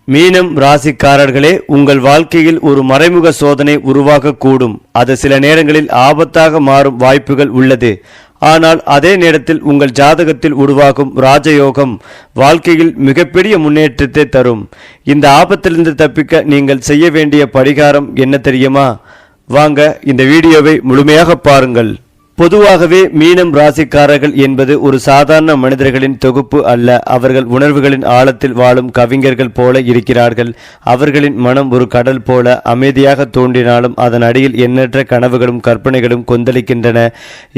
மீனம் ராசிக்காரர்களே, உங்கள் வாழ்க்கையில் ஒரு மறைமுக சோதனை உருவாகக்கூடும். அது சில நேரங்களில் ஆபத்தாக மாறும் வாய்ப்புகள் உள்ளது. ஆனால் அதே நேரத்தில் உங்கள் ஜாதகத்தில் உருவாகும் ராஜயோகம் வாழ்க்கையில் மிகப்பெரிய முன்னேற்றத்தை தரும். இந்த ஆபத்திலிருந்து தப்பிக்க நீங்கள் செய்ய வேண்டிய பரிகாரம் என்ன தெரியுமா? வாங்க இந்த வீடியோவை முழுமையாக பாருங்கள். பொதுவாகவே மீனம் ராசிக்காரர்கள் என்பது ஒரு சாதாரண மனிதர்களின் தொகுப்பு அல்ல. அவர்கள் உணர்வுகளின் ஆழத்தில் வாழும் கவிஞர்கள் போல இருக்கிறார்கள். அவர்களின் மனம் ஒரு கடல் போல அமைதியாக தோன்றினாலும் அதன் அடியில் எண்ணற்ற கனவுகளும் கற்பனைகளும் கொந்தளிக்கின்றன.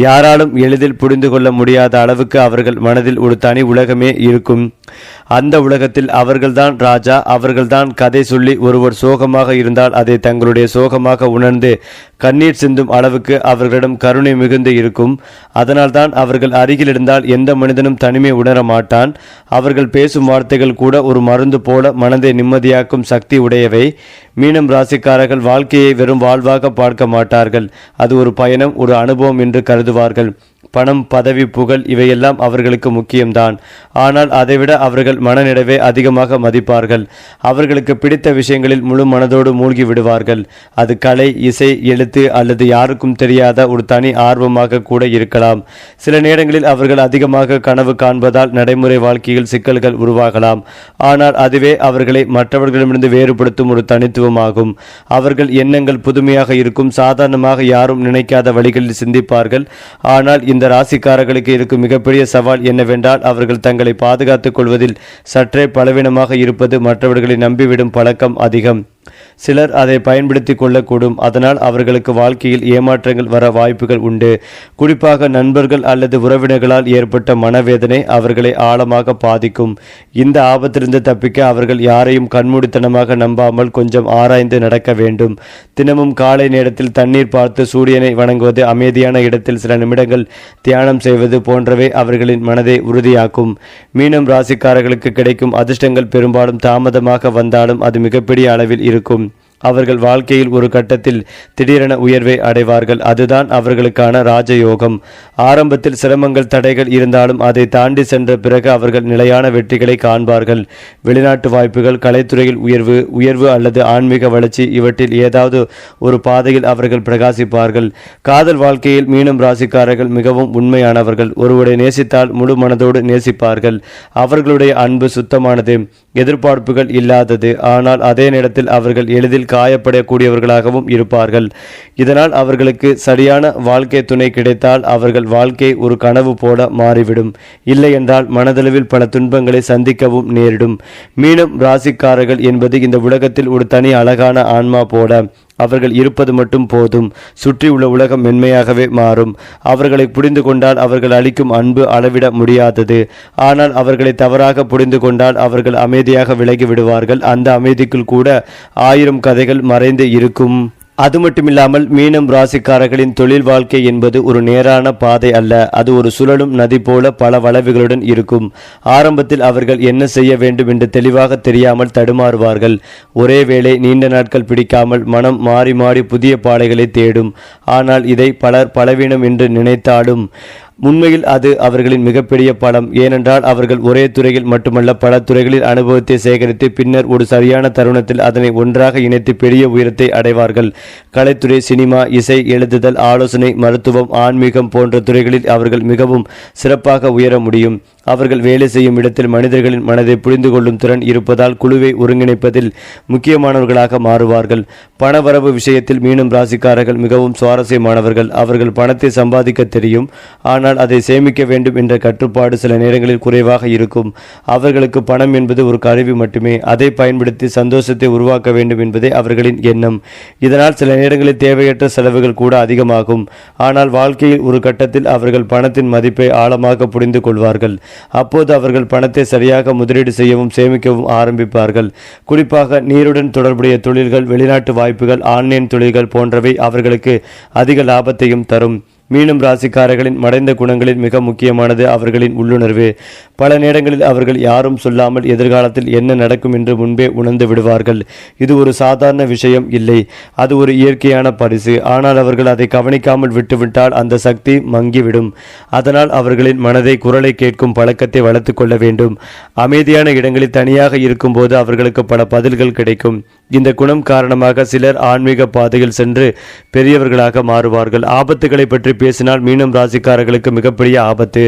யாராலும் எளிதில் புரிந்து கொள்ள முடியாத அளவுக்கு அவர்கள் மனதில் ஒரு தனி உலகமே இருக்கும். அந்த உலகத்தில் அவர்கள்தான் ராஜா. அவர்கள்தான் கதை சொல்லி ஒருவர் சோகமாக இருந்தால் அதை தங்களுடைய சோகமாக உணர்ந்து கண்ணீர் சிந்தும் அளவுக்கு அவர்களிடம் கருணை மிகுந்து இருக்கும். அதனால்தான் அவர்கள் அருகில் இருந்தால் எந்த மனிதனும் தனிமை உணர மாட்டான். அவர்கள் பேசும் வார்த்தைகள் கூட ஒரு மருந்து போல மனதை நிம்மதியாக்கும் சக்தி உடையவை. மீனம் ராசிக்காரர்கள் வாழ்க்கையை வெறும் வாழ்வாக பார்க்க மாட்டார்கள். அது ஒரு பயணம், ஒரு அனுபவம் என்று கருதுவார்கள். பணம், பதவி, புகழ் இவையெல்லாம் அவர்களுக்கு முக்கியம்தான். ஆனால் அதைவிட அவர்கள் மனநிறைவை அதிகமாக மதிப்பார்கள். அவர்களுக்கு பிடித்த விஷயங்களில் முழு மனதோடு மூழ்கி விடுவார்கள். அது கலை, இசை, எழுத்து அல்லது யாருக்கும் தெரியாத ஒரு தனி ஆர்வமாக கூட இருக்கலாம். சில நேரங்களில் அவர்கள் அதிகமாக கனவு காண்பதால் நடைமுறை வாழ்க்கையில் சிக்கல்கள் உருவாகலாம். ஆனால் அதுவே அவர்களை மற்றவர்களிடமிருந்து வேறுபடுத்தும் ஒரு தனித்துவமாகும். அவர்கள் எண்ணங்கள் புதுமையாக இருக்கும். சாதாரணமாக யாரும் நினைக்காத வழிகளில் சிந்திப்பார்கள். ஆனால் இந்த ராசிக்காரர்களுக்கு இருக்கும் மிகப்பெரிய சவால் என்னவென்றால் அவர்கள் தங்களை பாதுகாத்துக் கொள்வதில் சற்றே பலவீனமாக இருப்பது. மற்றவர்களை நம்பிவிடும் பழக்கம் அதிகம். சிலர் அதை பயன்படுத்தி கொள்ளக்கூடும். அதனால் அவர்களுக்கு வாழ்க்கையில் ஏமாற்றங்கள் வர வாய்ப்புகள் உண்டு. குறிப்பாக நண்பர்கள் அல்லது உறவினர்களால் ஏற்பட்ட மனவேதனை அவர்களை ஆழமாக பாதிக்கும். இந்த ஆபத்திலிருந்து தப்பிக்க அவர்கள் யாரையும் கண்மூடித்தனமாக நம்பாமல் கொஞ்சம் ஆராய்ந்து நடக்க வேண்டும். தினமும் காலை நேரத்தில் தண்ணீர் பார்த்து சூரியனை வணங்குவது, அமைதியான இடத்தில் சில நிமிடங்கள் தியானம் செய்வது போன்றவை அவர்களின் மனதை உறுதியாக்கும். மீனம் ராசிக்காரர்களுக்கு கிடைக்கும் அதிர்ஷ்டங்கள் பெரும்பாலும் தாமதமாக வந்தாலும் அது மிகப்பெரிய அளவில் இருக்கும். அவர்கள் வாழ்க்கையில் ஒரு கட்டத்தில் திடீரென உயர்வை அடைவார்கள். அதுதான் அவர்களுக்கான ராஜயோகம். ஆரம்பத்தில் சிரமங்கள், தடைகள் இருந்தாலும் அதை தாண்டி சென்ற பிறகு அவர்கள் நிலையான வெற்றிகளை காண்பார்கள். வெளிநாட்டு வாய்ப்புகள், கலைத்துறையில் உயர்வு அல்லது ஆன்மீக வளர்ச்சி இவற்றில் ஏதாவது ஒரு பாதையில் அவர்கள் பிரகாசிப்பார்கள். காதல் வாழ்க்கையில் மீனம் ராசிக்காரர்கள் மிகவும் உண்மையானவர்கள். ஒருவரை நேசித்தால் முழு மனதோடு நேசிப்பார்கள். அவர்களுடைய அன்பு சுத்தமானது, எதிர்பார்ப்புகள் இல்லாதது. ஆனால் அதே நேரத்தில் அவர்கள் எளிதில் காயப்படக்கூடியவர்களாகவும் இருப்பார்கள். இதனால் அவர்களுக்கு சரியான வாழ்க்கை துணை கிடைத்தால் அவர்கள் வாழ்க்கை ஒரு கனவு போல மாறிவிடும். இல்லை என்றால் மனதளவில் பல துன்பங்களை சந்திக்கவும் நேரிடும். மீனம் ராசிக்காரர்கள் என்பது இந்த உலகத்தில் ஒரு தனி அழகான ஆன்மா போல. அவர்கள் இருப்பது மட்டும் போதும். சுற்றி உள்ள உலகம் மென்மையாகவே மாறும். அவர்களை புரிந்து கொண்டால் அவர்கள் அளிக்கும் அன்பு அளவிட முடியாதது. ஆனால் அவர்களை தவறாக புரிந்து கொண்டால் அவர்கள் அமைதியாக விலகி விடுவார்கள். அந்த அமைதிக்குள் கூட 1000 கதைகள் மறைந்து இருக்கும். அது மட்டுமில்லாமல் மீனம் ராசிக்காரர்களின் தொழில் வாழ்க்கை என்பது ஒரு நேரான பாதை அல்ல. அது ஒரு சுழலும் நதி போல பல வளைவுகளுடன் இருக்கும். ஆரம்பத்தில் அவர்கள் என்ன செய்ய வேண்டும் என்று தெளிவாக தெரியாமல் தடுமாறுவார்கள். ஒரே வேளை நீண்ட நாட்கள் பிடிக்காமல் மனம் மாறி மாறி புதிய பாதைகளை தேடும். ஆனால் இதை பலர் பலவீனம் என்று நினைத்தாலும் உண்மையில் அது அவர்களின் மிகப்பெரிய பலம். ஏனென்றால் அவர்கள் ஒரே துறையில் மட்டுமல்ல பல துறைகளில் அனுபவத்தை சேகரித்து பின்னர் ஒரு சரியான தருணத்தில் அதனை ஒன்றாக இணைத்து பெரிய உயரத்தை அடைவார்கள். கலைத்துறை, சினிமா, இசை, எழுதுதல், ஆலோசனை, மருத்துவம், ஆன்மீகம் போன்ற துறைகளில் அவர்கள் மிகவும் சிறப்பாக உயர முடியும். அவர்கள் வேலை செய்யும் இடத்தில் மனிதர்களின் மனதை புரிந்து கொள்ளும் திறன் இருப்பதால் குழுவை ஒருங்கிணைப்பதில் முக்கியமானவர்களாக மாறுவார்கள். பணவரவு விஷயத்தில் மீனம் ராசிக்காரர்கள் மிகவும் சுவாரஸ்யமானவர்கள். அவர்கள் பணத்தை சம்பாதிக்க தெரியும். ஆனால் அதை சேமிக்க வேண்டும் என்ற கட்டுப்பாடு சில நேரங்களில் குறைவாக இருக்கும். அவர்களுக்கு பணம் என்பது ஒரு கருவி மட்டுமே. அதை பயன்படுத்தி சந்தோஷத்தை உருவாக்க வேண்டும் என்பதே அவர்களின் எண்ணம். இதனால் சில நேரங்களில் தேவையற்ற செலவுகள் கூட அதிகமாகும். ஆனால் வாழ்க்கையில் ஒரு கட்டத்தில் அவர்கள் பணத்தின் மதிப்பை ஆழமாக புரிந்து கொள்வார்கள். அப்போது அவர்கள் பணத்தை சரியாக முதலீடு செய்யவும் சேமிக்கவும் ஆரம்பிப்பார்கள். குறிப்பாக நீருடன் தொடர்புடைய தொழில்கள், வெளிநாட்டு வாய்ப்புகள், ஆன்லைன் தொழில்கள் போன்றவை அவர்களுக்கு அதிக லாபத்தையும் தரும். மீனம் ராசிக்காரர்களின் மறைந்த குணங்களில் மிக முக்கியமானது அவர்களின் உள்ளுணர்வு. பல நேரங்களில் அவர்கள் யாரும் சொல்லாமல் எதிர்காலத்தில் என்ன நடக்கும் என்று முன்பே உணர்ந்து விடுவார்கள். இது ஒரு சாதாரண விஷயம் இல்லை, அது ஒரு இயற்கையான பரிசு. ஆனால் அவர்கள் அதை கவனிக்காமல் விட்டுவிட்டால் அந்த சக்தி மங்கிவிடும். அதனால் அவர்களின் மனதை குரலை கேட்கும் பழக்கத்தை வளர்த்து கொள்ள வேண்டும். அமைதியான இடங்களில் தனியாக இருக்கும்போது அவர்களுக்கு பல பதில்கள் கிடைக்கும். இந்த குணம் காரணமாக சிலர் ஆன்மீக பாதையில் சென்று பெரியவர்களாக மாறுவார்கள். ஆபத்துகளை பற்றி பேசினால் மீனம் ராசிக்காரர்களுக்கு மிகப்பெரிய ஆபத்து.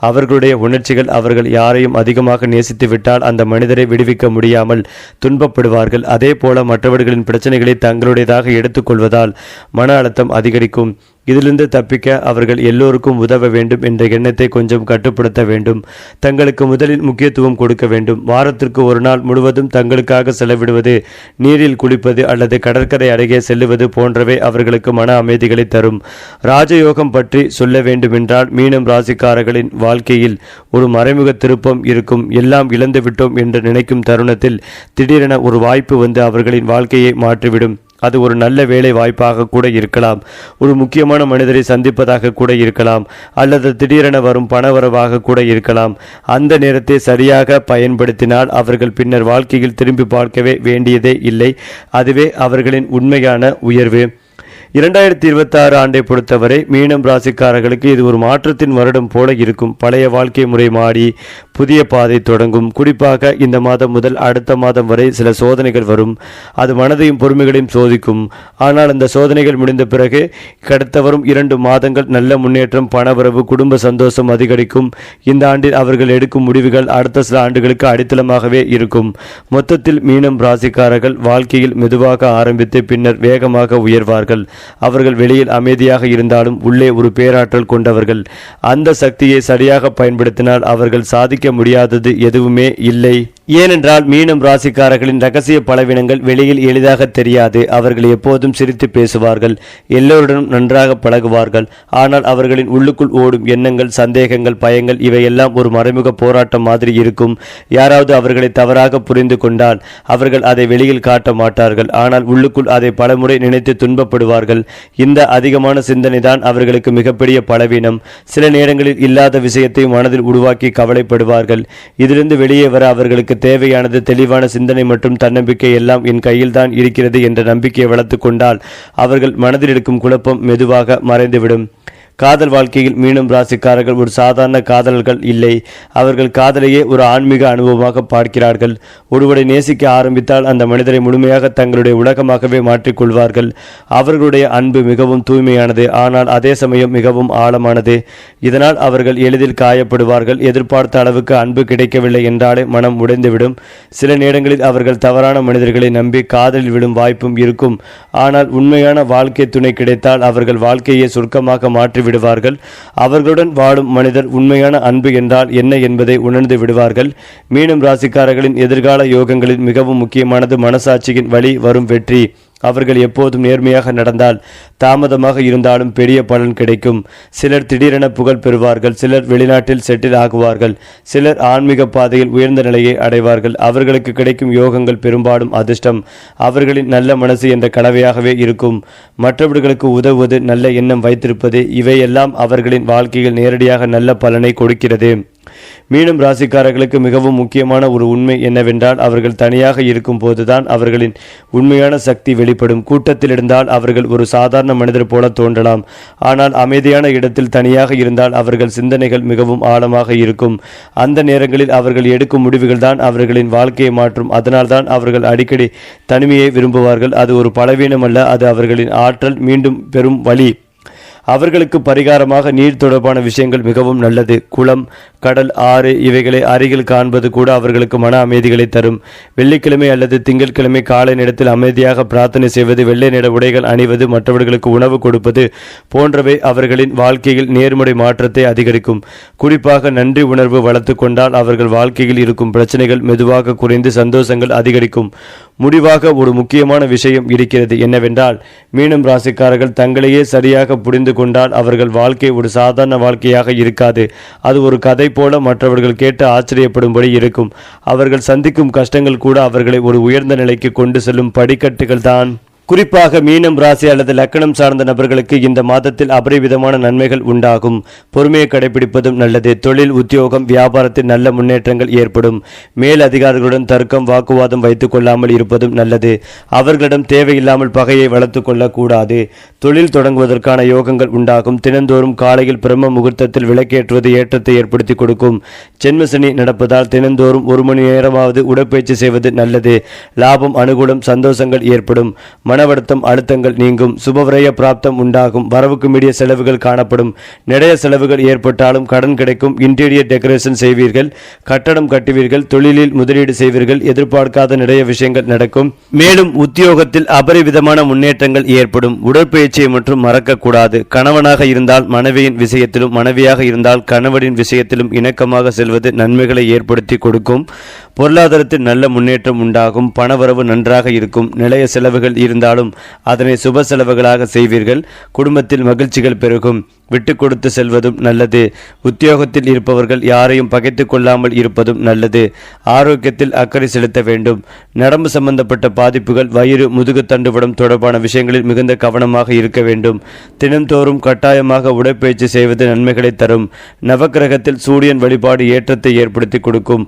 அவர்களுடைய உணர்ச்சிகள். அவர்கள் யாரையும் அதிகமாக நேசித்து விட்டால் அந்த மனிதரை விடுவிக்க முடியாமல் துன்பப்படுவார்கள். அதே போல மற்றவர்களின் பிரச்சனைகளை தங்களுடையதாக எடுத்துக்கொள்வதால் மன அழுத்தம் அதிகரிக்கும். இதிலிருந்து தப்பிக்க அவர்கள் எல்லோருக்கும் உதவ வேண்டும் என்ற எண்ணத்தை கொஞ்சம் கட்டுப்படுத்த வேண்டும். தங்களுக்கு முதலில் முக்கியத்துவம் கொடுக்க வேண்டும். வாரத்திற்கு ஒரு நாள் முழுவதும் தங்களுக்காக செலவிடுவது, நீரில் குளிப்பது அல்லது கடற்கரை அருகே செல்லுவது போன்றவை அவர்களுக்கு மன அமைதிகளை தரும். ராஜயோகம் பற்றி சொல்ல வேண்டுமென்றால் மீனம் ராசிக்காரர்களின் வாழ்க்கையில் ஒரு மறைமுக திருப்பம் இருக்கும். எல்லாம் இழந்து விட்டோம் என்று நினைக்கும் தருணத்தில் திடீரென ஒரு வாய்ப்பு வந்து அவர்களின் வாழ்க்கையை மாற்றிவிடும். அது ஒரு நல்ல வேலை வாய்ப்பாக கூட இருக்கலாம், ஒரு முக்கியமான மனிதரை சந்திப்பதாக கூட இருக்கலாம், அல்லது திடீரென வரும் பணவரவாக கூட இருக்கலாம். அந்த நேரத்தை சரியாக பயன்படுத்தினால் அவர்கள் பின்னர் வாழ்க்கையில் திரும்பி பார்க்கவே வேண்டியதே இல்லை. அதுவே அவர்களின் உண்மையான உயர்வு. 2026 ஆண்டை பொறுத்தவரை மீனம் ராசிக்காரர்களுக்கு இது ஒரு மாற்றத்தின் வருடம் போல இருக்கும். பழைய வாழ்க்கை முறை மாறி புதிய பாதை தொடங்கும். குறிப்பாக இந்த மாதம் முதல் அடுத்த மாதம் வரை சில சோதனைகள் வரும். அது மனதையும் பொறுமைகளையும் சோதிக்கும். ஆனால் அந்த சோதனைகள் முடிந்த பிறகு கடத்த வரும் 2 மாதங்கள் நல்ல முன்னேற்றம், பணவரவு, குடும்ப சந்தோஷம் அதிகரிக்கும். இந்த ஆண்டில் அவர்கள் எடுக்கும் முடிவுகள் அடுத்த சில ஆண்டுகளுக்கு அடித்தளமாகவே இருக்கும். மொத்தத்தில் மீனம் ராசிக்காரர்கள் வாழ்க்கையில் மெதுவாக ஆரம்பித்து பின்னர் வேகமாக உயர்வார்கள். அவர்கள் வெளியில் அமைதியாக இருந்தாலும் உள்ளே ஒரு பேராற்றல் கொண்டவர்கள். அந்த சக்தியை சரியாக பயன்படுத்தினால் அவர்கள் சாதிக்க முடியாதது எதுவுமே இல்லை. ஏனென்றால் மீனம் ராசிக்காரர்களின் ரகசிய பலவீனங்கள் வெளியில் எளிதாக தெரியாது. அவர்கள் எப்போதும் சிரித்து பேசுவார்கள், எல்லோருடனும் நன்றாக பழகுவார்கள். ஆனால் அவர்களின் உள்ளுக்குள் ஓடும் எண்ணங்கள், சந்தேகங்கள், பயங்கள் இவையெல்லாம் ஒரு மறைமுக போராட்டம் மாதிரி இருக்கும். யாராவது அவர்களை தவறாக புரிந்து கொண்டால் அவர்கள் அதை வெளியில் காட்ட மாட்டார்கள். ஆனால் உள்ளுக்குள் அதை பலமுறை நினைத்து துன்பப்படுவார்கள். இந்த அதிகமான சிந்தனை தான் அவர்களுக்கு மிகப்பெரிய பலவீனம். சில நேரங்களில் இல்லாத விஷயத்தை மனதில் உருவாக்கி கவலைப்படுவார்கள். இதிலிருந்து வெளியே வர அவர்களுக்கு தேவையானது தெளிவான சிந்தனை மற்றும் தன்னம்பிக்கை. எல்லாம் என் கையில் தான் இருக்கிறது என்ற நம்பிக்கையை வளர்த்து கொண்டால் அவர்கள் மனதில் இருக்கும் குழப்பம் மெதுவாக மறைந்துவிடும். காதல் வாழ்க்கையில் மீனம் ராசிக்காரர்கள் ஒரு சாதாரண காதலர்கள் இல்லை. அவர்கள் காதலையே ஒரு ஆன்மீக அனுபவமாக பார்க்கிறார்கள். ஒருவரை நேசிக்க ஆரம்பித்தால் அந்த மனிதரை முழுமையாக தங்களுடைய உலகமாகவே மாற்றிக்கொள்வார்கள். அவர்களுடைய அன்பு மிகவும் தூய்மையானது, ஆனால் அதே சமயம் மிகவும் ஆழமானது. இதனால் அவர்கள் எளிதில் காயப்படுவார்கள். எதிர்பார்த்த அளவுக்கு அன்பு கிடைக்கவில்லை என்றாலே மனம் உடைந்துவிடும். சில நேரங்களில் அவர்கள் தவறான மனிதர்களை நம்பி காதலில் விடும் வாய்ப்பும் இருக்கும். ஆனால் உண்மையான வாழ்க்கை துணை கிடைத்தால் அவர்கள் வாழ்க்கையை சொர்க்கமாக மாற்றி விடுவார்கள். அவர்களுடன் வாழும் மனிதர் உண்மையான அன்பு என்றால் என்ன என்பதை உணர்ந்து விடுவார்கள். மீனம் ராசிக்காரர்களின் எதிர்கால யோகங்களில் மிகவும் முக்கியமானது மனசாட்சியின் வழி வரும் வெற்றி. அவர்கள் எப்போதும் நேர்மையாக நடந்தால் தாமதமாக இருந்தாலும் பெரிய பலன் கிடைக்கும். சிலர் திடீரென புகழ் பெறுவார்கள், சிலர் வெளிநாட்டில் செட்டில் ஆகுவார்கள், சிலர் ஆன்மீக பாதையில் உயர்ந்த நிலையை அடைவார்கள். அவர்களுக்கு கிடைக்கும் யோகங்கள் பெரும்பாலும் அதிர்ஷ்டம், அவர்களின் நல்ல மனசு என்ற கலவையாகவே இருக்கும். மற்றவர்களுக்கு உதவுவது, நல்ல எண்ணம் வைத்திருப்பது இவையெல்லாம் அவர்களின் வாழ்க்கையில் நேரடியாக நல்ல பலனை கொடுக்கிறது. மீனம் ராசிக்காரர்களுக்கு மிகவும் முக்கியமான ஒரு உண்மை என்னவென்றால் அவர்கள் தனியாக இருக்கும் போதுதான் அவர்களின் உண்மையான சக்தி வெளிப்படும். கூட்டத்தில் இருந்தால் அவர்கள் ஒரு சாதாரண மனிதர் போல தோன்றலாம். ஆனால் அமைதியான இடத்தில் தனியாக இருந்தால் அவர்கள் சிந்தனைகள் மிகவும் ஆழமாக இருக்கும். அந்த நேரங்களில் அவர்கள் எடுக்கும் முடிவுகள் தான் அவர்களின் வாழ்க்கையை மாற்றும். அதனால்தான் அவர்கள் அடிக்கடி தனிமையை விரும்புவார்கள். அது ஒரு பலவீனம் அல்ல, அது அவர்களின் ஆற்றல் மீண்டும் பெறும் வழி. அவர்களுக்கு பரிகாரமாக நீர் தொடர்பான விஷயங்கள் மிகவும் நல்லது. குளம், கடல், ஆறு இவைகளை அருகில் காண்பது கூட அவர்களுக்கு மன அமைதிகளை தரும். வெள்ளிக்கிழமை அல்லது திங்கட்கிழமை காலை நேரத்தில் அமைதியாக பிரார்த்தனை செய்வது, வெள்ளை நிற உடைகள் அணிவது, மற்றவர்களுக்கு உணவு கொடுப்பது போன்றவை அவர்களின் வாழ்க்கையில் நேர்மறை மாற்றத்தை அதிகரிக்கும். குறிப்பாக நன்றி உணர்வு வளர்த்து கொண்டால் அவர்கள் வாழ்க்கையில் இருக்கும் பிரச்சனைகள் மெதுவாக குறைந்து சந்தோஷங்கள் அதிகரிக்கும். முடிவாக ஒரு முக்கியமான விஷயம் இருக்கிறது. என்னவென்றால் மீனம் ராசிக்காரர்கள் தங்களையே சரியாக புரிந்து கொண்டால் அவர்கள் வாழ்க்கை ஒரு சாதாரண வாழ்க்கையாக இருக்காது. அது ஒரு கதை போல மற்றவர்கள் கேட்டு ஆச்சரியப்படும்படி இருக்கும். அவர்கள் சந்திக்கும் கஷ்டங்கள் கூட அவர்களை ஒரு உயர்ந்த நிலைக்கு கொண்டு செல்லும் படிக்கட்டுகள் தான். குறிப்பாக மீனம் ராசி அல்லது லக்கணம் சார்ந்த நபர்களுக்கு இந்த மாதத்தில் அபரிவிதமான நன்மைகள் உண்டாகும். பொறுமையை கடைபிடிப்பதும் நல்லது. தொழில், உத்தியோகம், வியாபாரத்தில் நல்ல முன்னேற்றங்கள் ஏற்படும். மேல் அதிகாரிகளுடன் தர்க்கம், வாக்குவாதம் வைத்துக் கொள்ளாமல் இருப்பதும் நல்லது. அவர்களிடம் தேவையில்லாமல் பகையை வளர்த்து கொள்ளக்கூடாது. தொழில் தொடங்குவதற்கான யோகங்கள் உண்டாகும். தினந்தோறும் காலையில் பிரம்ம முகூர்த்தத்தில் விளக்கேற்றுவது ஏற்றத்தை ஏற்படுத்தி கொடுக்கும். ஜென்மசனி நடப்பதால் தினந்தோறும் 1 மணி நேரமாவது உடற்பயிற்சி செய்வது நல்லது. லாபம், அனுகூலம், சந்தோஷங்கள் ஏற்படும். மனவருத்தம், அழுத்தங்கள் நீங்கும். சுபவிரய பிராப்தம் உண்டாகும். வரவுக்கு மீறிய செலவுகள் காணப்படும். நிறைய செலவுகள் ஏற்பட்டாலும் கடன் கிடைக்கும். இன்டீரியர் டெக்கரேஷன் செய்வீர்கள். கட்டடம் கட்டுவீர்கள். தொழிலில் முதலீடு செய்வீர்கள். எதிர்பார்க்காத நிறைய விஷயங்கள் நடக்கும். மேலும் உத்தியோகத்தில் அபரிவிதமான முன்னேற்றங்கள் ஏற்படும். உடற்பயிற்சியை மற்றும் மறக்கக்கூடாது. கணவனாக இருந்தால் மனைவியின் விஷயத்திலும், மனைவியாக இருந்தால் கணவனின் விஷயத்திலும் இணக்கமாக செல்வது நன்மைகளை ஏற்படுத்தி கொடுக்கும். பொருளாதாரத்தில் நல்ல முன்னேற்றம் உண்டாகும். பணவரவு நன்றாக இருக்கும். நிலைய செலவுகள் இருந்தாலும் அதனை சுப செலவுகளாக செய்வீர்கள். குடும்பத்தில் மகிழ்ச்சிகள் பெருகும். விட்டு கொடுத்து செல்வதும் நல்லது. உத்தியோகத்தில் இருப்பவர்கள் யாரையும் பகைத்து கொள்ளாமல் இருப்பதும் நல்லது. ஆரோக்கியத்தில் அக்கறை செலுத்த வேண்டும். நரம்பு சம்பந்தப்பட்ட பாதிப்புகள், வயிறு, முதுகு தண்டுவடம் தொடர்பான விஷயங்களில் மிகுந்த கவனமாக இருக்க வேண்டும். தினந்தோறும் கட்டாயமாக உடற்பயிற்சி செய்வது நன்மைகளை தரும். நவக்கிரகத்தில் சூரியன் வழிபாடு ஏற்றத்தை ஏற்படுத்தி கொடுக்கும்.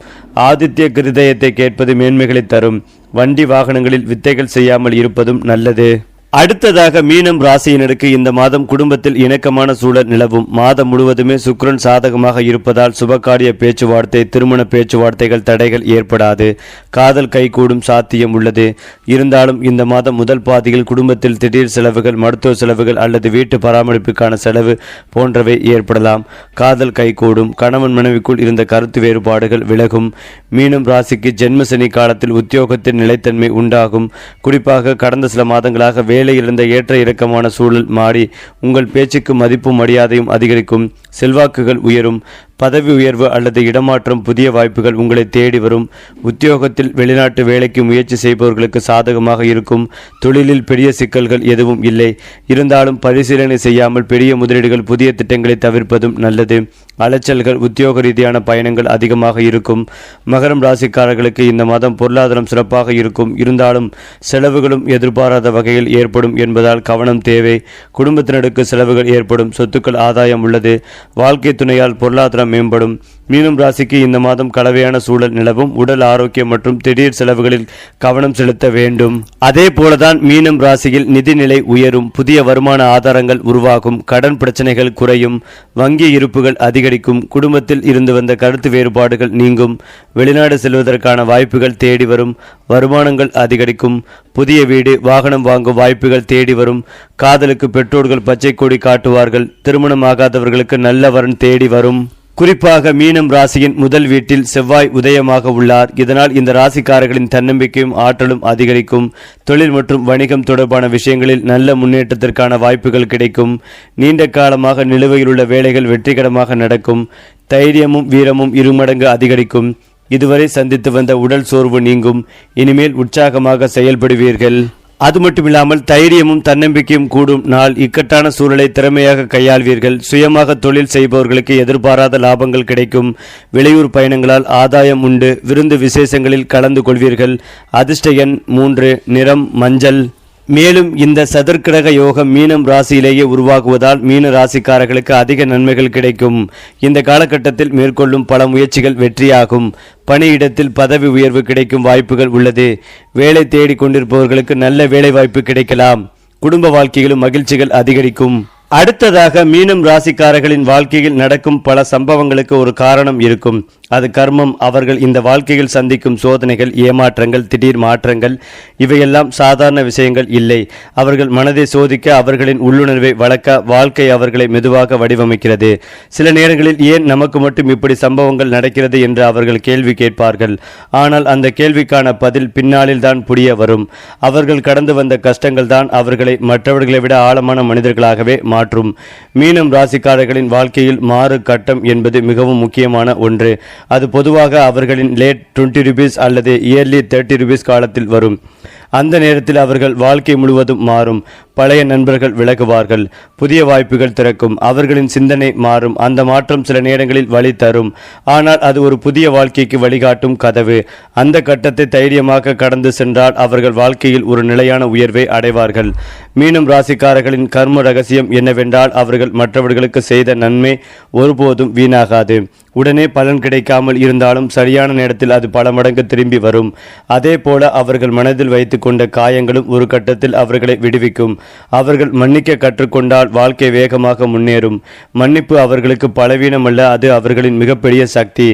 ஆதித்ய கிருதயத்தை கேட்பது மேன்மைகளை தரும். வண்டி வாகனங்களில் வித்தைகள் செய்யாமல் இருப்பதும் நல்லது. அடுத்ததாக மீனம் ராசியினருக்கு இந்த மாதம் குடும்பத்தில் இணக்கமான சூழல் நிலவும். மாதம் முழுவதுமே சுக்கிரன் சாதகமாக இருப்பதால் சுபகாரிய பேச்சுவார்த்தை, திருமண பேச்சுவார்த்தைகள் தடைகள் ஏற்படாது. காதல் கைகூடும் சாத்தியம் உள்ளது. இருந்தாலும் இந்த மாதம் முதல் பாதியில் குடும்பத்தில் திடீர் செலவுகள், மருத்துவ செலவுகள் அல்லது வீட்டு பராமரிப்புக்கான செலவு போன்றவை ஏற்படலாம். காதல் கைகூடும். கணவன் மனைவிக்குள் இருந்த கருத்து வேறுபாடுகள் விலகும். மீனம் ராசிக்கு ஜென்மசனி காலத்தில் உத்தியோகத்தின் நிலைத்தன்மை உண்டாகும். குறிப்பாக கடந்த சில மாதங்களாக வேலை இருந்த ஏற்ற இறக்கமான சூழல் மாறி உங்கள் பேச்சுக்கு மதிப்பும் மரியாதையும் அதிகரிக்கும். செல்வாக்குகள் உயரும். பதவி உயர்வு அல்லது இடமாற்றம், புதிய வாய்ப்புகள் உங்களை தேடி வரும். உத்தியோகத்தில் வெளிநாட்டு வேலைக்கு முயற்சி செய்பவர்களுக்கு சாதகமாக இருக்கும். தொழிலில் பெரிய சிக்கல்கள் எதுவும் இல்லை. இருந்தாலும் பரிசீலனை செய்யாமல் பெரிய முதலீடுகள், புதிய திட்டங்களை தவிர்ப்பதும் நல்லது. அலைச்சல்கள், உத்தியோக ரீதியான பயணங்கள் அதிகமாக இருக்கும். மகரம் ராசிக்காரர்களுக்கு இந்த மாதம் பொருளாதாரம் சிறப்பாக இருக்கும். இருந்தாலும் செலவுகளும் எதிர்பாராத வகையில் ஏற்படும் என்பதால் கவனம் தேவை. குடும்பத்தினருக்கு செலவுகள் ஏற்படும். சொத்துக்கள் ஆதாயம் உள்ளது. வாழ்க்கை துணையால் பொருளாதாரம் மேம்படும். மீனம் ராசிக்கு இந்த மாதம் கலவையான சூழல் நிலவும். உடல் ஆரோக்கியம் மற்றும் திடீர் செலவுகளில் கவனம் செலுத்த வேண்டும். அதே போலதான் மீனம் ராசியில் நிதிநிலை உயரும். புதிய வருமான ஆதாரங்கள் உருவாகும். கடன் பிரச்சனைகள் குறையும். வங்கி இருப்புகள் அதிகரிக்கும். குடும்பத்தில் இருந்து வந்த கருத்து வேறுபாடுகள் நீங்கும். வெளிநாடு செல்வதற்கான வாய்ப்புகள் தேடி வரும். வருமானங்கள் அதிகரிக்கும். புதிய வீடு, வாகனம் வாங்கும் வாய்ப்புகள் தேடி வரும். காதலுக்கு பெற்றோர்கள் பச்சை கொடி காட்டுவார்கள். திருமணமாகாதவர்களுக்கு நல்ல வரன் தேடி வரும். குறிப்பாக மீனம் ராசியின் முதல் வீட்டில் செவ்வாய் உதயமாக உள்ளார். இதனால் இந்த ராசிக்காரர்களின் தன்னம்பிக்கையும் ஆற்றலும் அதிகரிக்கும். தொழில் மற்றும் வணிகம் தொடர்பான விஷயங்களில் நல்ல முன்னேற்றத்திற்கான வாய்ப்புகள் கிடைக்கும். நீண்ட காலமாக நிலுவையில் உள்ள வேலைகள் வெற்றிகரமாக நடக்கும். தைரியமும் வீரமும் இருமடங்கு அதிகரிக்கும். இதுவரை சந்தித்து வந்த உடல் சோர்வு நீங்கும். இனிமேல் உற்சாகமாக செயல்படுவீர்கள். அது மட்டுமில்லாமல் தைரியமும் தன்னம்பிக்கையும் கூடும் நாள். இக்கட்டான சூழலை திறமையாக கையாள்வீர்கள். சுயமாக தொழில் செய்பவர்களுக்கு எதிர்பாராத லாபங்கள் கிடைக்கும். வெளியூர் பயணங்களால் ஆதாயம் உண்டு. விருந்து விசேஷங்களில் கலந்து கொள்வீர்கள். அதிர்ஷ்ட எண் 3, நிறம் மஞ்சள். மேலும் இந்த சதுர்க்கிரக யோகம் மீனம் ராசியிலேயே உருவாகுவதால் மீன ராசிக்காரர்களுக்கு அதிக நன்மைகள் கிடைக்கும். இந்த காலகட்டத்தில் மேற்கொள்ளும் பல முயற்சிகள் வெற்றியாகும். பணியிடத்தில் பதவி உயர்வு கிடைக்கும் வாய்ப்புகள் உள்ளது. வேலை தேடி கொண்டிருப்பவர்களுக்கு நல்ல வேலை வாய்ப்பு கிடைக்கலாம். குடும்ப வாழ்க்கையிலும் மகிழ்ச்சிகள் அதிகரிக்கும். அடுத்ததாக மீனம் ராசிக்காரர்களின் வாழ்க்கையில் நடக்கும் பல சம்பவங்களுக்கு ஒரு காரணம் இருக்கும். அது கர்மம். அவர்கள் இந்த வாழ்க்கையில் சந்திக்கும் சோதனைகள், ஏமாற்றங்கள், திடீர் மாற்றங்கள் இவையெல்லாம் சாதாரண விஷயங்கள் இல்லை. அவர்கள் மனதை சோதிக்க, அவர்களின் உள்ளுணர்வை வளர்க்க வாழ்க்கை அவர்களை மெதுவாக வடிவமைக்கிறது. சில நேரங்களில் ஏன் நமக்கு மட்டும் இப்படி சம்பவங்கள் நடக்கிறது என்று அவர்கள் கேள்வி கேட்பார்கள். ஆனால் அந்த கேள்விக்கான பதில் பின்னாளில் தான் புரிய வரும். அவர்கள் கடந்து வந்த கஷ்டங்கள் தான் அவர்களை மற்றவர்களை விட ஆழமான மனிதர்களாகவே மாற்றும். மீனம் ராசிக்காரர்களின் வாழ்க்கையில் மாறு கட்டம் என்பது மிகவும் முக்கியமான ஒன்று. அது பொதுவாக அவர்களின் லேட் 20 ரூபீஸ் அல்லது இயர்லி 30 ரூபீஸ் காலத்தில் வரும். அந்த நேரத்தில் அவர்கள் வாழ்க்கை முழுவதும் மாறும். பழைய நண்பர்கள் விலகுவார்கள், புதிய வாய்ப்புகள் திறக்கும், அவர்களின் சிந்தனை மாறும். அந்த மாற்றம் சில நேரங்களில் வழி தரும், ஆனால் அது ஒரு புதிய வாழ்க்கைக்கு வழிகாட்டும் கதவு. அந்த கட்டத்தை தைரியமாக கடந்து சென்றால் அவர்கள் வாழ்க்கையில் ஒரு நிலையான உயர்வை அடைவார்கள். மீனம் ராசிக்காரர்களின் கர்ம ரகசியம் என்னவென்றால், அவர்கள் மற்றவர்களுக்கு செய்த நன்மை ஒருபோதும் வீணாகாது. உடனே பலன் கிடைக்காமல் இருந்தாலும் சரியான நேரத்தில் அது பல மடங்கு திரும்பி வரும். அதே போல அவர்கள் மனதில் வைத்து கொண்ட காயங்களும் ஒரு கட்டத்தில் அவர்களை விடுவிக்கும். அவர்கள் மன்னிக்க கற்றுக்கொண்டால் வாழ்க்கை வேகமாக முன்னேறும். மன்னிப்பு அவர்களுக்கு பலவீனமல்ல, அது அவர்களின் மிகப்பெரிய சக்தி.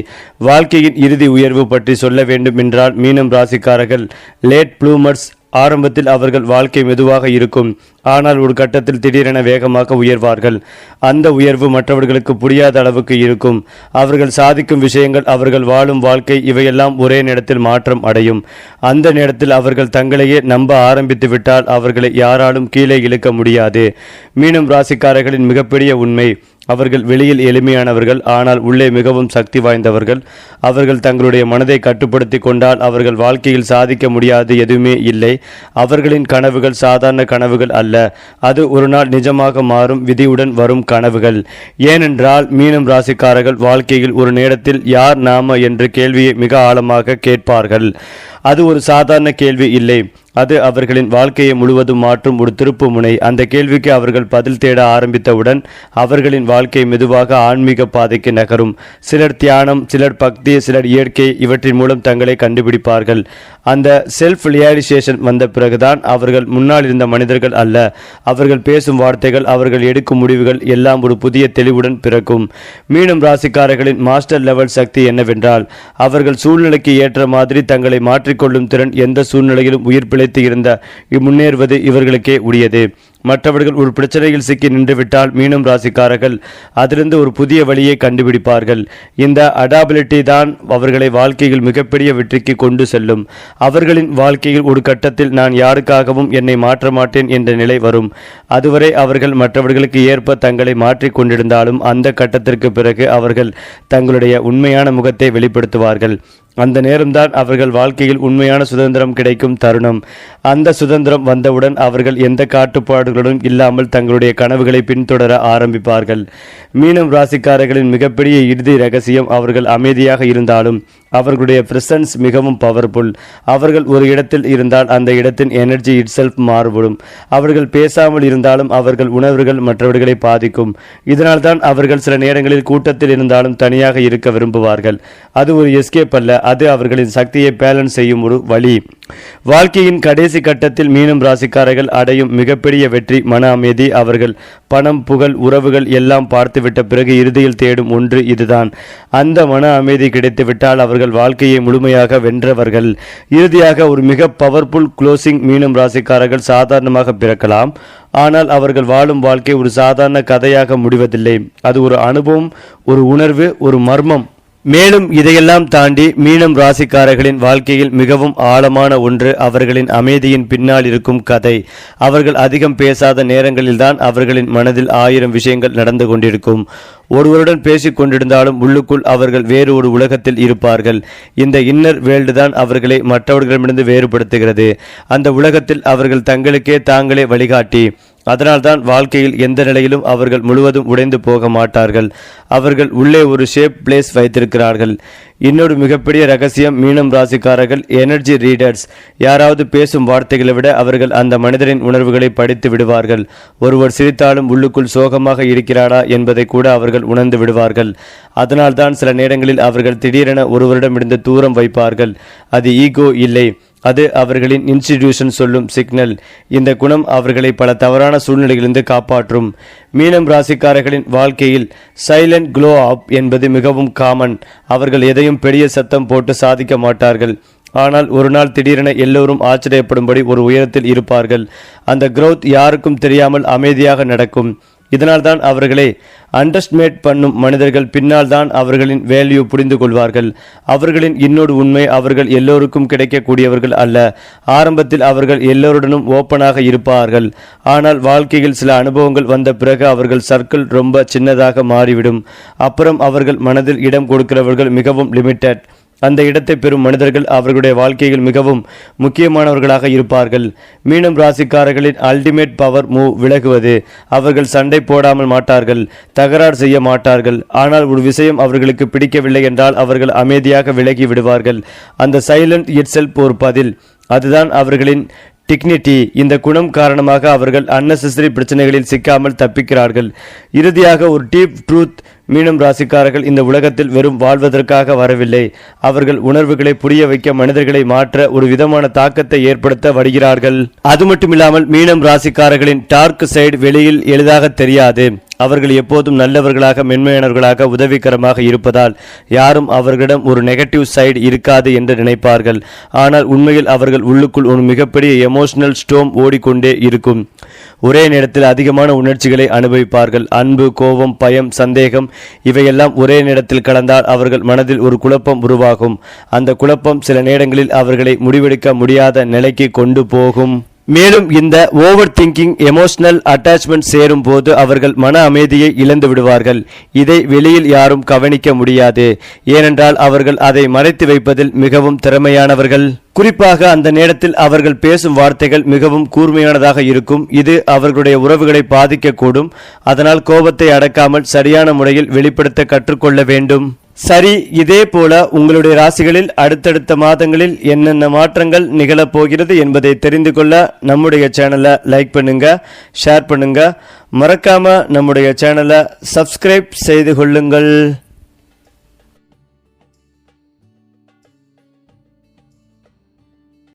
வாழ்க்கையின் இறுதி உயர்வு பற்றி சொல்ல வேண்டும் என்றால், மீனம் ராசிக்காரர்கள் லேட் ப்ளூமர்ஸ். ஆரம்பத்தில் அவர்கள் வாழ்க்கை மெதுவாக இருக்கும், ஆனால் ஒரு கட்டத்தில் திடீரென வேகமாக உயர்வார்கள். அந்த உயர்வு மற்றவர்களுக்கு புரியாத அளவுக்கு இருக்கும். அவர்கள் சாதிக்கும் விஷயங்கள், அவர்கள் வாழும் வாழ்க்கை, இவையெல்லாம் ஒரே நேரத்தில் மாற்றம் அடையும். அந்த நேரத்தில் அவர்கள் தங்களையே நம்ப ஆரம்பித்து விட்டால் அவர்களை யாராலும் கீழே இழுக்க முடியாது. மீனம் ராசிக்காரர்களின் மிகப்பெரிய உண்மை, அவர்கள் வெளியில் எளிமையானவர்கள், ஆனால் உள்ளே மிகவும் சக்தி வாய்ந்தவர்கள். அவர்கள் தங்களுடைய மனதை கட்டுப்படுத்தி கொண்டால் அவர்கள் வாழ்க்கையில் சாதிக்க முடியாது எதுவுமே இல்லை. அவர்களின் கனவுகள் சாதாரண கனவுகள் அல்ல, அது ஒரு நாள் நிஜமாக மாறும் விதியுடன் வரும் கனவுகள். ஏனென்றால் மீனம் ராசிக்காரர்கள் வாழ்க்கையில் ஒரு நேரத்தில் யார் நாம என்ற கேள்வியை மிக ஆழமாக கேட்பார்கள். அது ஒரு சாதாரண கேள்வி இல்லை, அது அவர்களின் வாழ்க்கையை முழுவதும் மாற்றும் ஒரு திருப்பு முனை. அந்த கேள்விக்கு அவர்கள் பதில் தேட ஆரம்பித்தவுடன் அவர்களின் வாழ்க்கை மெதுவாக ஆன்மீக பாதைக்கு நகரும். சிலர் தியானம், சிலர் பக்தி, சிலர் இயற்கை, இவற்றின் மூலம் தங்களை கண்டுபிடிப்பார்கள். அந்த செல்ஃப் ரியலைசேஷன் வந்த பிறகுதான் அவர்கள் முன்னால் இருந்த மனிதர்கள் அல்ல. அவர்கள் பேசும் வார்த்தைகள், அவர்கள் எடுக்கும் முடிவுகள் எல்லாம் ஒரு புதிய தெளிவுடன் பிறக்கும். மீனம் ராசிக்காரர்களின் மாஸ்டர் லெவல் சக்தி என்னவென்றால், அவர்கள் சூழ்நிலைக்கு ஏற்ற மாதிரி தங்களை மாற்றிக்கொள்ளும் திறன். எந்த சூழ்நிலையிலும் உயிர் பிழைத்து இருந்த முன்னேறுவது இவர்களுக்கே உரியது. மற்றவர்கள் ஒரு பிரச்சனையில் சிக்கி நின்றுவிட்டால் மீனம் ராசிக்காரர்கள் அதிலிருந்து ஒரு புதிய வழியை கண்டுபிடிப்பார்கள். இந்த அடாபிலிட்டி தான் அவர்களை வாழ்க்கையில் மிகப்பெரிய வெற்றிக்கு கொண்டு செல்லும். அவர்களின் வாழ்க்கையில் ஒரு கட்டத்தில் நான் யாருக்காகவும் என்னை மாற்ற மாட்டேன் என்ற நிலை வரும். அதுவரை அவர்கள் மற்றவர்களுக்கு ஏற்ப தங்களை மாற்றிக் கொண்டிருந்தாலும் அந்த கட்டத்திற்கு பிறகு அவர்கள் தங்களுடைய உண்மையான முகத்தை வெளிப்படுத்துவார்கள். அந்த நேரம்தான் அவர்கள் வாழ்க்கையில் உண்மையான சுதந்திரம் கிடைக்கும் தருணம். அந்த சுதந்திரம் வந்தவுடன் அவர்கள் எந்த காட்டுப்பாடுகளுடன் இல்லாமல் தங்களுடைய கனவுகளை பின்தொடர ஆரம்பிப்பார்கள். மீனம் ராசிக்காரர்களின் மிகப்பெரிய இறுதி ரகசியம், அவர்கள் அமைதியாக இருந்தாலும் அவர்களுடைய பிரசன்ஸ் மிகவும் பவர்ஃபுல். அவர்கள் ஒரு இடத்தில் இருந்தால் அந்த இடத்தின் எனர்ஜி இட்செல்ஃப் மாறுபடும். அவர்கள் பேசாமல் இருந்தாலும் அவர்கள் உணர்வுகள் மற்றவர்களை பாதிக்கும். இதனால்தான் அவர்கள் சில நேரங்களில் கூட்டத்தில் இருந்தாலும் தனியாக இருக்க விரும்புவார்கள். அது ஒரு எஸ்கேப் அல்ல, அது அவர்களின் சக்தியை பேலன்ஸ் செய்யும் ஒரு வழி. வாழ்க்கையின் கடைசி கட்டத்தில் மீனம் ராசிக்காரர்கள் அடையும் மிகப்பெரிய வெற்றி மன அமைதி. அவர்கள் பணம், புகழ், உறவுகள் எல்லாம் பார்த்துவிட்ட பிறகு இறுதியில் தேடும் ஒன்று இதுதான். அந்த மன அமைதி கிடைத்துவிட்டால் அவர்கள் வாழ்க்கையை முழுமையாக வென்றவர்கள். இறுதியாக ஒரு மிக பவர்ஃபுல் க்ளோசிங். மீனம் ராசிக்காரர்கள் சாதாரணமாக பிறக்கலாம், ஆனால் அவர்கள் வாழும் வாழ்க்கை ஒரு சாதாரண கதையாக முடிவதில்லை. அது ஒரு அனுபவம், ஒரு உணர்வு, ஒரு மர்மம். மேலும் இதையெல்லாம் தாண்டி மீனம் ராசிக்காரர்களின் வாழ்க்கையில் மிகவும் ஆழமான ஒன்று அவர்களின் அமைதியின் பின்னால் இருக்கும் கதை. அவர்கள் அதிகம் பேசாத நேரங்களில்தான் அவர்களின் மனதில் 1000 விஷயங்கள் நடந்து கொண்டிருக்கும். ஒருவருடன் பேசிக் கொண்டிருந்தாலும் உள்ளுக்குள் அவர்கள் வேறு ஒரு உலகத்தில் இருப்பார்கள். இந்த இன்னர் வேர்ல்டு தான் அவர்களை மற்றவர்களிடமிருந்து வேறுபடுத்துகிறது. அந்த உலகத்தில் அவர்கள் தங்களுக்கே தாங்களே வழிகாட்டி. அதனால்தான் வாழ்க்கையில் எந்த நிலையிலும் அவர்கள் முழுவதும் உடைந்து போக மாட்டார்கள். அவர்கள் உள்ளே ஒரு ஷேப் பிளேஸ் வைத்திருக்கிறார்கள். இன்னொரு மிகப்பெரிய ரகசியம், மீனம் ராசிக்காரர்கள் எனர்ஜி ரீடர்ஸ். யாராவது பேசும் வார்த்தைகளை விட அவர்கள் அந்த மனிதரின் உணர்வுகளை படித்து விடுவார்கள். ஒருவர் சிரித்தாலும் உள்ளுக்குள் சோகமாக இருக்கிறாரா என்பதை கூட அவர்கள் உணர்ந்து விடுவார்கள். அதனால்தான் சில நேரங்களில் அவர்கள் திடீரென ஒருவரிடமிருந்து தூரம் வைப்பார்கள். அது ஈகோ இல்லை, அது அவர்களின் இன்ஸ்டிடியூஷன் சொல்லும் சிக்னல். இந்த குணம் அவர்களை பல தவறான சூழ்நிலைகளிலிருந்து காப்பாற்றும். மீனம் ராசிக்காரர்களின் வாழ்க்கையில் சைலண்ட் க்ளோ அப் என்பது மிகவும் காமன். அவர்கள் எதையும் பெரிய சத்தம் போட்டு சாதிக்க மாட்டார்கள், ஆனால் ஒரு நாள் திடீரென எல்லோரும் ஆச்சரியப்படும்படி ஒரு உயரத்தில் இருப்பார்கள். அந்த growth யாருக்கும் தெரியாமல் அமைதியாக நடக்கும். இதனால்தான் அவர்களை அண்டர்ஸ்டிமேட் பண்ணும் மனிதர்கள் பின்னால் தான் அவர்களின் வேல்யூ புரிந்து கொள்வார்கள். அவர்களின் இன்னொரு உண்மை, அவர்கள் எல்லோருக்கும் கிடைக்கக்கூடியவர்கள் அல்ல. ஆரம்பத்தில் அவர்கள் எல்லோருடனும் ஓப்பனாக இருப்பார்கள், ஆனால் வாழ்க்கையில் சில அனுபவங்கள் வந்த பிறகு அவர்கள் சர்க்கிள் ரொம்ப சின்னதாக மாறிவிடும். அப்புறம் அவர்கள் மனதில் இடம் கொடுக்கிறவர்கள் மிகவும் லிமிட்டட். அந்த இடத்தை பெறும் மனிதர்கள் அவர்களுடைய வாழ்க்கையில் மிகவும் முக்கியமானவர்களாக இருப்பார்கள். மீனம் ராசிக்காரர்களின் அல்டிமேட் பவர் மூவ் விலகுவது. அவர்கள் சண்டை போடாமல் மாட்டார்கள், தகராறு செய்ய மாட்டார்கள். ஆனால் ஒரு விஷயம் அவர்களுக்கு பிடிக்கவில்லை என்றால் அவர்கள் அமைதியாக விலகி விடுவார்கள். அந்த சைலண்ட் இட்செல்ஃப் ஒரு பதில். அதுதான் அவர்களின் டிக்னிட்டி. இந்த குணம் காரணமாக அவர்கள் அன்னெசரி பிரச்சனைகளில் சிக்காமல் தப்பிக்கிறார்கள். இறுதியாக ஒரு டீப் ட்ரூத், மீனம் ராசிக்காரர்கள் இந்த உலகத்தில் வெறும் வாழ்வதற்காக வரவில்லை. அவர்கள் உணர்வுகளை புரிய வைக்க, மனிதர்களை மாற்ற, ஒரு விதமான தாக்கத்தை ஏற்படுத்த வருகிறார்கள். அது மட்டுமில்லாமல் மீனம் ராசிக்காரர்களின் டார்க் சைடு வெளியில் எளிதாக தெரியாது. அவர்கள் எப்போதும் நல்லவர்களாக, மென்மையானவர்களாக, உதவிகரமாக இருப்பதால் யாரும் அவர்களிடம் ஒரு நெகட்டிவ் சைடு இருக்காது என்று நினைப்பார்கள். ஆனால் உண்மையில் அவர்கள் உள்ளுக்குள் ஒரு மிகப்பெரிய எமோஷனல் ஸ்டோம் ஓடிக்கொண்டே இருக்கும். ஒரே நேரத்தில் அதிகமான உணர்ச்சிகளை அனுபவிப்பார்கள். அன்பு, கோபம், பயம், சந்தேகம் இவையெல்லாம் ஒரே நேரத்தில் கலந்தால் அவர்கள் மனதில் ஒரு குழப்பம் உருவாகும். அந்த குழப்பம் சில நேரங்களில் அவர்களை முடிவெடுக்க முடியாத நிலைக்கு கொண்டு போகும். மேலும் இந்த ஓவர் திங்கிங், எமோஷனல் அட்டாச்மெண்ட் சேரும் போது அவர்கள் மன அமைதியை இழந்து விடுவார்கள். இதை வெளியில் யாரும் கவனிக்க முடியாது, ஏனென்றால் அவர்கள் அதை மறைத்து வைப்பதில் மிகவும் திறமையானவர்கள். குறிப்பாக அந்த நேரத்தில் அவர்கள் பேசும் வார்த்தைகள் மிகவும் கூர்மையானதாக இருக்கும். இது அவர்களுடைய உறவுகளை பாதிக்கக்கூடும். அதனால் கோபத்தை அடக்காமல் சரியான முறையில் வெளிப்படுத்த கற்றுக்கொள்ள வேண்டும். சரி, இதே போல உங்களுடைய ராசிகளில் அடுத்தடுத்த மாதங்களில் என்னென்ன மாற்றங்கள் நிகழப்போகிறது என்பதை தெரிந்து கொள்ள நம்முடைய சேனலை லைக் பண்ணுங்க, ஷேர் பண்ணுங்க, மறக்காம நம்முடைய சேனலை சப்ஸ்கிரைப் செய்து கொள்ளுங்கள்.